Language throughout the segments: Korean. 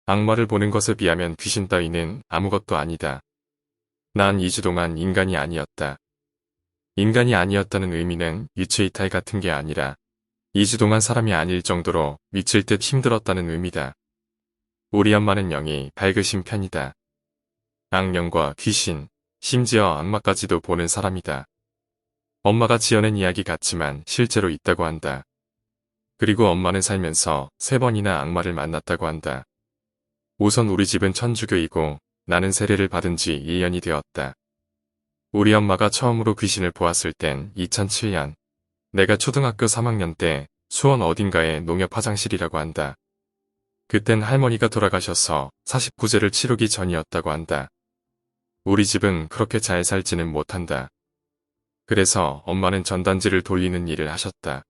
악마를 보는 것에 비하면 귀신 따위는 아무것도 아니다. 난 2주 동안 인간이 아니었다. 인간이 아니었다는 의미는 유체이탈 같은 게 아니라 2주 동안 사람이 아닐 정도로 미칠 듯 힘들었다는 의미다. 우리 엄마는 영이 밝으신 편이다. 악령과 귀신, 심지어 악마까지도 보는 사람이다. 엄마가 지어낸 이야기 같지만 실제로 있다고 한다. 그리고 엄마는 살면서 3번이나 악마를 만났다고 한다. 우선 우리 집은 천주교이고 나는 세례를 받은 지 1년이 되었다. 우리 엄마가 처음으로 귀신을 보았을 땐 2007년. 내가 초등학교 3학년 때 수원 어딘가의 농협 화장실이라고 한다. 그땐 할머니가 돌아가셔서 49제를 치르기 전이었다고 한다. 우리 집은 그렇게 잘 살지는 못한다. 그래서 엄마는 전단지를 돌리는 일을 하셨다.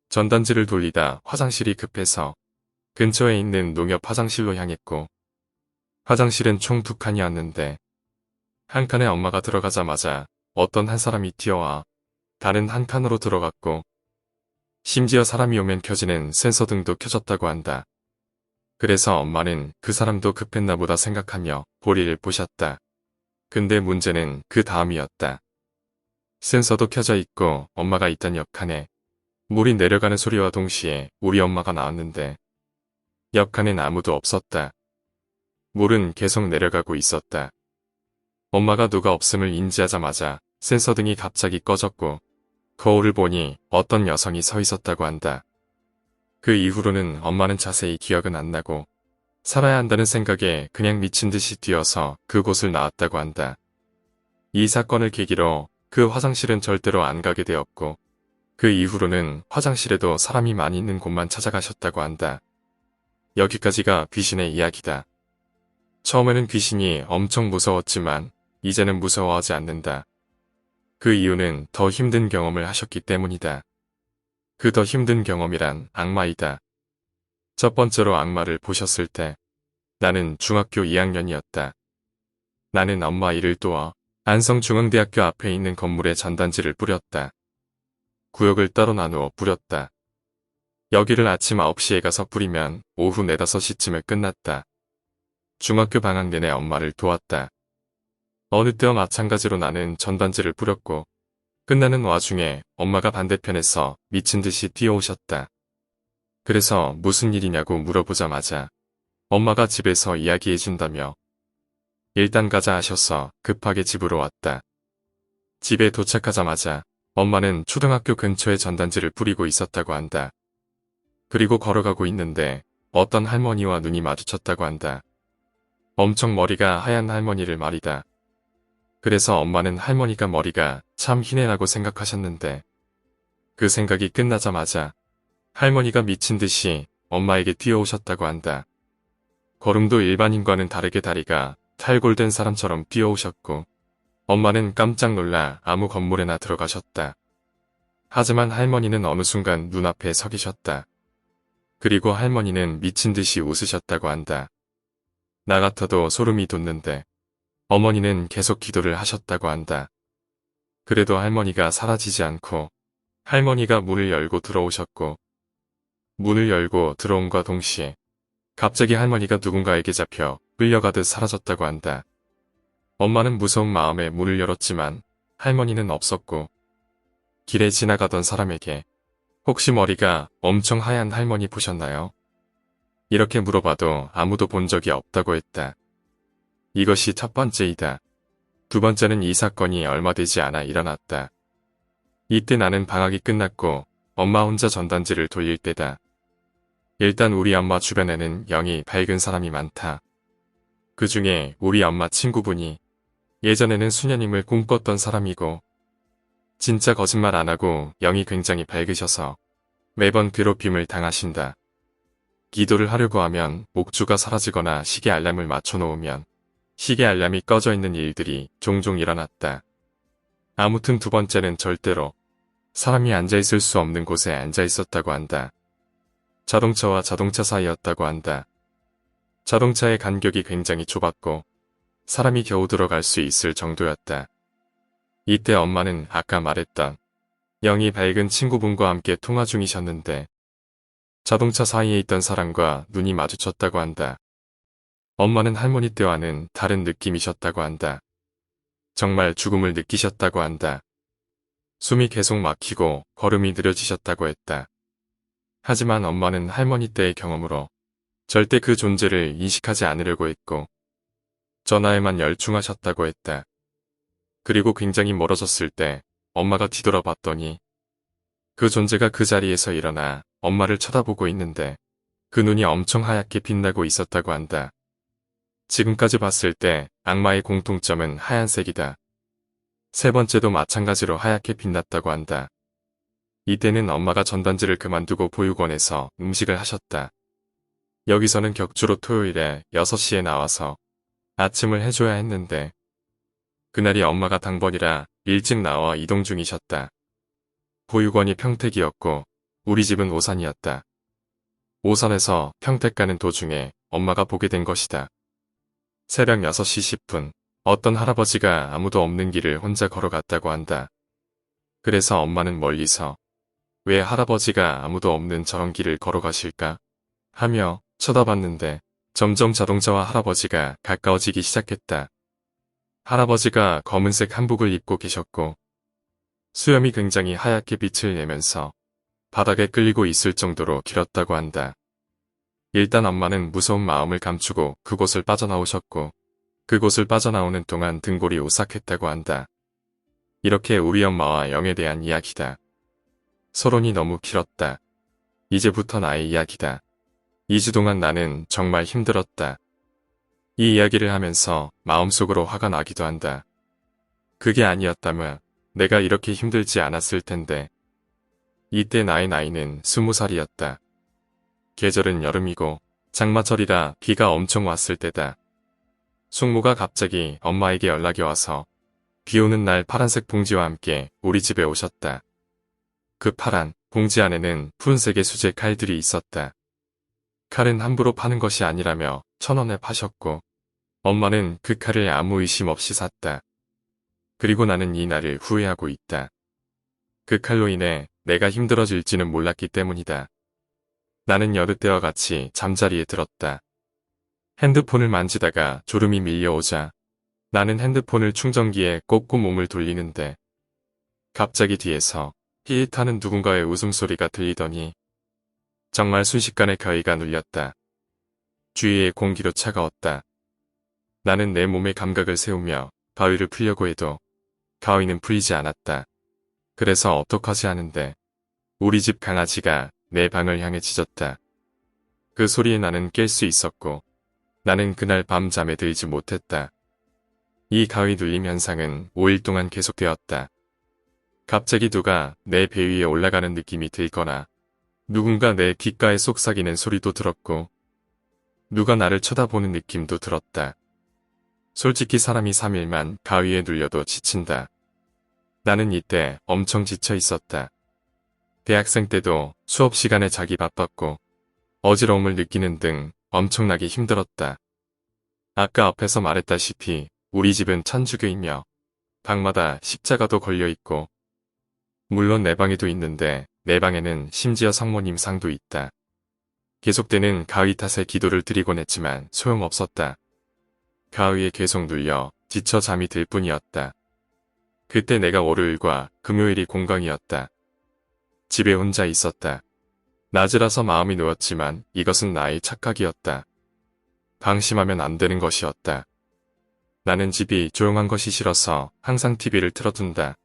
전단지를 돌리다 화장실이 급해서 근처에 있는 농협 화장실로 향했고 화장실은 총 2칸이었는데 한 칸에 엄마가 들어가자마자 어떤 한 사람이 뛰어와 다른 한 칸으로 들어갔고 심지어 사람이 오면 켜지는 센서등도 켜졌다고 한다. 그래서 엄마는 그 사람도 급했나 보다 생각하며 볼일을 보셨다. 근데 문제는 그 다음이었다. 센서도 켜져 있고 엄마가 있던 옆칸에 물이 내려가는 소리와 동시에 우리 엄마가 나왔는데 옆칸엔 아무도 없었다. 물은 계속 내려가고 있었다. 엄마가 누가 없음을 인지하자마자 센서등이 갑자기 꺼졌고 거울을 보니 어떤 여성이 서 있었다고 한다. 그 이후로는 엄마는 자세히 기억은 안 나고 살아야 한다는 생각에 그냥 미친 듯이 뛰어서 그곳을 나왔다고 한다. 이 사건을 계기로 그 화장실은 절대로 안 가게 되었고 그 이후로는 화장실에도 사람이 많이 있는 곳만 찾아가셨다고 한다. 여기까지가 귀신의 이야기다. 처음에는 귀신이 엄청 무서웠지만 이제는 무서워하지 않는다. 그 이유는 더 힘든 경험을 하셨기 때문이다. 그 더 힘든 경험이란 악마이다. 첫 번째로 악마를 보셨을 때 나는 중학교 2학년이었다. 나는 엄마 일을 도와 안성중앙대학교 앞에 있는 건물에 전단지를 뿌렸다. 구역을 따로 나누어 뿌렸다. 여기를 아침 9시에 가서 뿌리면 오후 4, 5시쯤에 끝났다. 중학교 방학 내내 엄마를 도왔다. 어느 때와 마찬가지로 나는 전단지를 뿌렸고 끝나는 와중에 엄마가 반대편에서 미친 듯이 뛰어오셨다. 그래서 무슨 일이냐고 물어보자마자 엄마가 집에서 이야기해준다며 일단 가자 하셔서 급하게 집으로 왔다. 집에 도착하자마자 엄마는 초등학교 근처에 전단지를 뿌리고 있었다고 한다. 그리고 걸어가고 있는데 어떤 할머니와 눈이 마주쳤다고 한다. 엄청 머리가 하얀 할머니를 말이다. 그래서 엄마는 할머니가 머리가 참 희네라고 생각하셨는데 그 생각이 끝나자마자 할머니가 미친 듯이 엄마에게 뛰어오셨다고 한다. 걸음도 일반인과는 다르게 다리가 탈골된 사람처럼 뛰어오셨고 엄마는 깜짝 놀라 아무 건물에나 들어가셨다. 하지만 할머니는 어느 순간 눈앞에 서 계셨다. 그리고 할머니는 미친 듯이 웃으셨다고 한다. 나 같아도 소름이 돋는데 어머니는 계속 기도를 하셨다고 한다. 그래도 할머니가 사라지지 않고 할머니가 문을 열고 들어오셨고 문을 열고 들어온과 동시에 갑자기 할머니가 누군가에게 잡혀 끌려가듯 사라졌다고 한다. 엄마는 무서운 마음에 문을 열었지만 할머니는 없었고 길에 지나가던 사람에게 혹시 머리가 엄청 하얀 할머니 보셨나요? 이렇게 물어봐도 아무도 본 적이 없다고 했다. 이것이 첫 번째이다. 두 번째는 이 사건이 얼마 되지 않아 일어났다. 이때 나는 방학이 끝났고 엄마 혼자 전단지를 돌릴 때다. 일단 우리 엄마 주변에는 영이 밝은 사람이 많다. 그 중에 우리 엄마 친구분이 예전에는 수녀님을 꿈꿨던 사람이고 진짜 거짓말 안 하고 영이 굉장히 밝으셔서 매번 괴롭힘을 당하신다. 기도를 하려고 하면 목주가 사라지거나 시계 알람을 맞춰놓으면 시계 알람이 꺼져 있는 일들이 종종 일어났다. 아무튼 두 번째는 절대로 사람이 앉아있을 수 없는 곳에 앉아있었다고 한다. 자동차와 자동차 사이였다고 한다. 자동차의 간격이 굉장히 좁았고 사람이 겨우 들어갈 수 있을 정도였다. 이때 엄마는 아까 말했던 영이 밝은 친구분과 함께 통화 중이셨는데 자동차 사이에 있던 사람과 눈이 마주쳤다고 한다. 엄마는 할머니 때와는 다른 느낌이셨다고 한다. 정말 죽음을 느끼셨다고 한다. 숨이 계속 막히고 걸음이 느려지셨다고 했다. 하지만 엄마는 할머니 때의 경험으로 절대 그 존재를 인식하지 않으려고 했고 전화에만 열중하셨다고 했다. 그리고 굉장히 멀어졌을 때 엄마가 뒤돌아봤더니 그 존재가 그 자리에서 일어나 엄마를 쳐다보고 있는데 그 눈이 엄청 하얗게 빛나고 있었다고 한다. 지금까지 봤을 때 악마의 공통점은 하얀색이다. 세 번째도 마찬가지로 하얗게 빛났다고 한다. 이때는 엄마가 전단지를 그만두고 보육원에서 음식을 하셨다. 여기서는 격주로 토요일에 6시에 나와서 아침을 해줘야 했는데 그날이 엄마가 당번이라 일찍 나와 이동 중이셨다. 보육원이 평택이었고 우리 집은 오산이었다. 오산에서 평택 가는 도중에 엄마가 보게 된 것이다. 새벽 6시 10분 어떤 할아버지가 아무도 없는 길을 혼자 걸어갔다고 한다. 그래서 엄마는 멀리서 왜 할아버지가 아무도 없는 저런 길을 걸어가실까 하며 쳐다봤는데 점점 자동차와 할아버지가 가까워지기 시작했다. 할아버지가 검은색 한복을 입고 계셨고 수염이 굉장히 하얗게 빛을 내면서 바닥에 끌리고 있을 정도로 길었다고 한다. 일단 엄마는 무서운 마음을 감추고 그곳을 빠져나오셨고 그곳을 빠져나오는 동안 등골이 오싹했다고 한다. 이렇게 우리 엄마와 영에 대한 이야기다. 서론이 너무 길었다. 이제부터 나의 이야기다. 2주 동안 나는 정말 힘들었다. 이 이야기를 하면서 마음속으로 화가 나기도 한다. 그게 아니었다면 내가 이렇게 힘들지 않았을 텐데. 이때 나의 나이는 20살이었다. 계절은 여름이고 장마철이라 비가 엄청 왔을 때다. 숙모가 갑자기 엄마에게 연락이 와서 비 오는 날 파란색 봉지와 함께 우리 집에 오셨다. 그 파란 봉지 안에는 푸른색의 수제 칼들이 있었다. 칼은 함부로 파는 것이 아니라며 1,000원에 파셨고 엄마는 그 칼을 아무 의심 없이 샀다. 그리고 나는 이 날을 후회하고 있다. 그 칼로 인해 내가 힘들어질지는 몰랐기 때문이다. 나는 여느 때와 같이 잠자리에 들었다. 핸드폰을 만지다가 졸음이 밀려오자 나는 핸드폰을 충전기에 꽂고 몸을 돌리는데 갑자기 뒤에서 히읗하는 누군가의 웃음소리가 들리더니 정말 순식간에 가위가 눌렸다. 주위의 공기도 차가웠다. 나는 내 몸의 감각을 세우며 가위를 풀려고 해도 가위는 풀리지 않았다. 그래서 어떡하지 하는데 우리 집 강아지가 내 방을 향해 짖었다. 그 소리에 나는 깰 수 있었고 나는 그날 밤 잠에 들지 못했다. 이 가위 눌림 현상은 5일 동안 계속되었다. 갑자기 누가 내 배 위에 올라가는 느낌이 들거나 누군가 내 귓가에 속삭이는 소리도 들었고 누가 나를 쳐다보는 느낌도 들었다. 솔직히 사람이 3일만 가위에 눌려도 지친다. 나는 이때 엄청 지쳐 있었다. 대학생 때도 수업 시간에 자기 바빴고 어지러움을 느끼는 등 엄청나게 힘들었다. 아까 앞에서 말했다시피 우리 집은 천주교이며 방마다 십자가도 걸려있고 물론 내 방에도 있는데 내 방에는 심지어 성모님 상도 있다. 계속되는 가위 탓에 기도를 드리곤 했지만 소용없었다. 가위에 계속 눌려 지쳐 잠이 들 뿐이었다. 그때 내가 월요일과 금요일이 공강이었다. 집에 혼자 있었다. 낮이라서 마음이 놓였지만 이것은 나의 착각이었다. 방심하면 안 되는 것이었다. 나는 집이 조용한 것이 싫어서 항상 TV를 틀어둔다.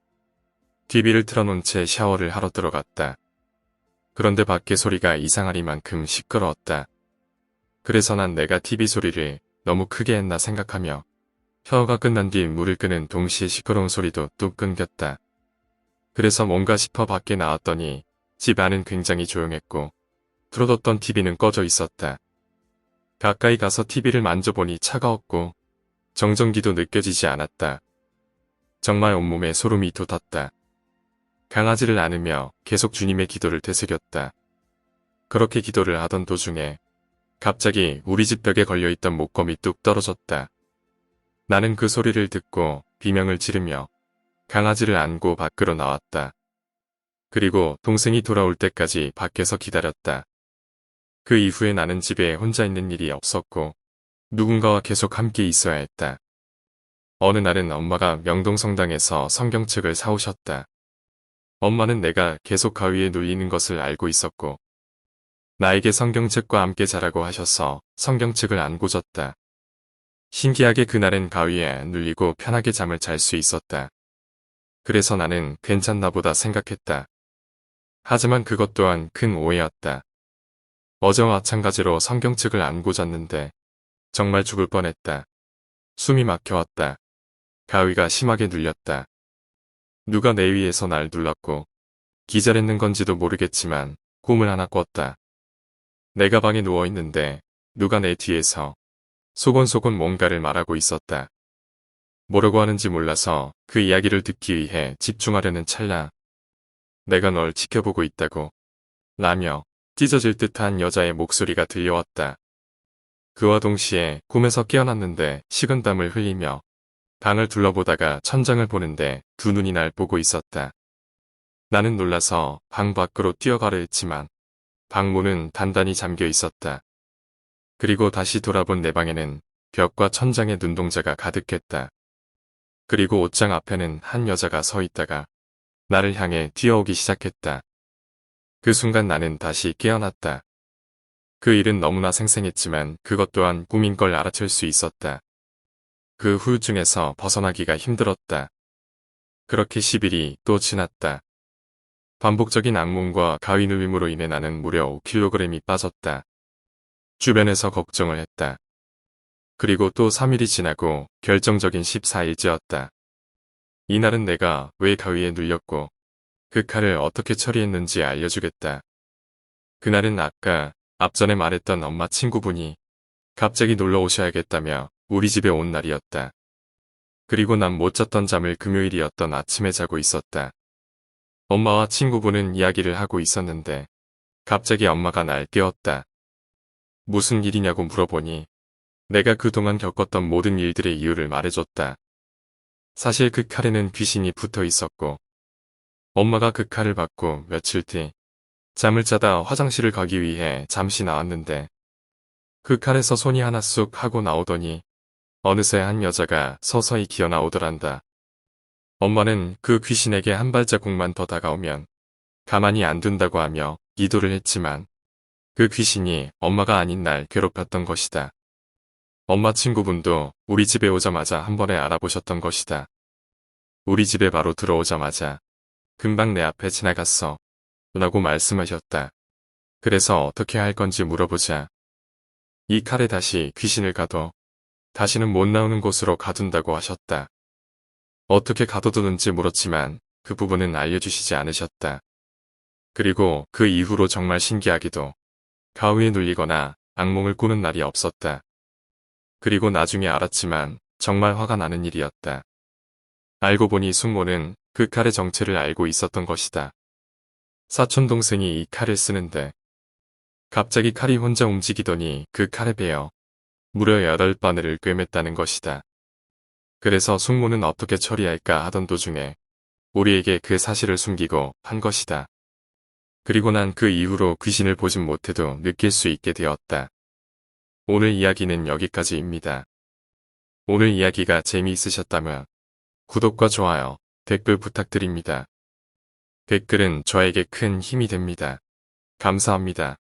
TV를 틀어놓은 채 샤워를 하러 들어갔다. 그런데 밖에 소리가 이상하리만큼 시끄러웠다. 그래서 난 내가 TV 소리를 너무 크게 했나 생각하며 샤워가 끝난 뒤 물을 끄는 동시에 시끄러운 소리도 뚝 끊겼다. 그래서 뭔가 싶어 밖에 나왔더니 집 안은 굉장히 조용했고 틀어뒀던 TV는 꺼져 있었다. 가까이 가서 TV를 만져보니 차가웠고 정전기도 느껴지지 않았다. 정말 온몸에 소름이 돋았다. 강아지를 안으며 계속 주님의 기도를 되새겼다. 그렇게 기도를 하던 도중에 갑자기 우리 집 벽에 걸려있던 목검이 뚝 떨어졌다. 나는 그 소리를 듣고 비명을 지르며 강아지를 안고 밖으로 나왔다. 그리고 동생이 돌아올 때까지 밖에서 기다렸다. 그 이후에 나는 집에 혼자 있는 일이 없었고 누군가와 계속 함께 있어야 했다. 어느 날은 엄마가 명동성당에서 성경책을 사오셨다. 엄마는 내가 계속 가위에 눌리는 것을 알고 있었고 나에게 성경책과 함께 자라고 하셔서 성경책을 안고 졌다. 신기하게 그날은 가위에 안 눌리고 편하게 잠을 잘 수 있었다. 그래서 나는 괜찮나 보다 생각했다. 하지만 그것 또한 큰 오해였다. 어제와 마찬가지로 성경책을 안고 잤는데 정말 죽을 뻔했다. 숨이 막혀왔다. 가위가 심하게 눌렸다. 누가 내 위에서 날 눌렀고 기절했는 건지도 모르겠지만 꿈을 하나 꿨다. 내가 방에 누워있는데 누가 내 뒤에서 소곤소곤 뭔가를 말하고 있었다. 뭐라고 하는지 몰라서 그 이야기를 듣기 위해 집중하려는 찰나 내가 널 지켜보고 있다고 라며 찢어질 듯한 여자의 목소리가 들려왔다. 그와 동시에 꿈에서 깨어났는데 식은땀을 흘리며 방을 둘러보다가 천장을 보는데 두 눈이 날 보고 있었다. 나는 놀라서 방 밖으로 뛰어가려 했지만 방문은 단단히 잠겨 있었다. 그리고 다시 돌아본 내 방에는 벽과 천장에 눈동자가 가득했다. 그리고 옷장 앞에는 한 여자가 서 있다가 나를 향해 뛰어오기 시작했다. 그 순간 나는 다시 깨어났다. 그 일은 너무나 생생했지만 그것 또한 꿈인 걸 알아챌 수 있었다. 그 후유증에서 벗어나기가 힘들었다. 그렇게 10일이 또 지났다. 반복적인 악몽과 가위 눌림으로 인해 나는 무려 5kg이 빠졌다. 주변에서 걱정을 했다. 그리고 또 3일이 지나고 결정적인 14일째였다. 이날은 내가 왜 가위에 눌렸고 그 칼을 어떻게 처리했는지 알려주겠다. 그날은 아까 앞전에 말했던 엄마 친구분이 갑자기 놀러 오셔야겠다며 우리 집에 온 날이었다. 그리고 난 못 잤던 잠을 금요일이었던 아침에 자고 있었다. 엄마와 친구분은 이야기를 하고 있었는데 갑자기 엄마가 날 깨웠다. 무슨 일이냐고 물어보니 내가 그동안 겪었던 모든 일들의 이유를 말해줬다. 사실 그 칼에는 귀신이 붙어 있었고 엄마가 그 칼을 받고 며칠 뒤 잠을 자다 화장실을 가기 위해 잠시 나왔는데 그 칼에서 손이 하나 쑥 하고 나오더니 어느새 한 여자가 서서히 기어 나오더란다. 엄마는 그 귀신에게 한 발자국만 더 다가오면 가만히 안 둔다고 하며 기도를 했지만 그 귀신이 엄마가 아닌 날 괴롭혔던 것이다. 엄마 친구분도 우리 집에 오자마자 한 번에 알아보셨던 것이다. 우리 집에 바로 들어오자마자 금방 내 앞에 지나갔어 라고 말씀하셨다. 그래서 어떻게 할 건지 물어보자 이 칼에 다시 귀신을 가둬 다시는 못 나오는 곳으로 가둔다고 하셨다. 어떻게 가둬두는지 물었지만 그 부분은 알려주시지 않으셨다. 그리고 그 이후로 정말 신기하게도 가위에 눌리거나 악몽을 꾸는 날이 없었다. 그리고 나중에 알았지만 정말 화가 나는 일이었다. 알고 보니 숙모는 그 칼의 정체를 알고 있었던 것이다. 사촌 동생이 이 칼을 쓰는데 갑자기 칼이 혼자 움직이더니 그 칼에 베어 무려 8바늘을 꿰맸다는 것이다. 그래서 숙모는 어떻게 처리할까 하던 도중에 우리에게 그 사실을 숨기고 한 것이다. 그리고 난 그 이후로 귀신을 보진 못해도 느낄 수 있게 되었다. 오늘 이야기는 여기까지입니다. 오늘 이야기가 재미있으셨다면 구독과 좋아요, 댓글 부탁드립니다. 댓글은 저에게 큰 힘이 됩니다. 감사합니다.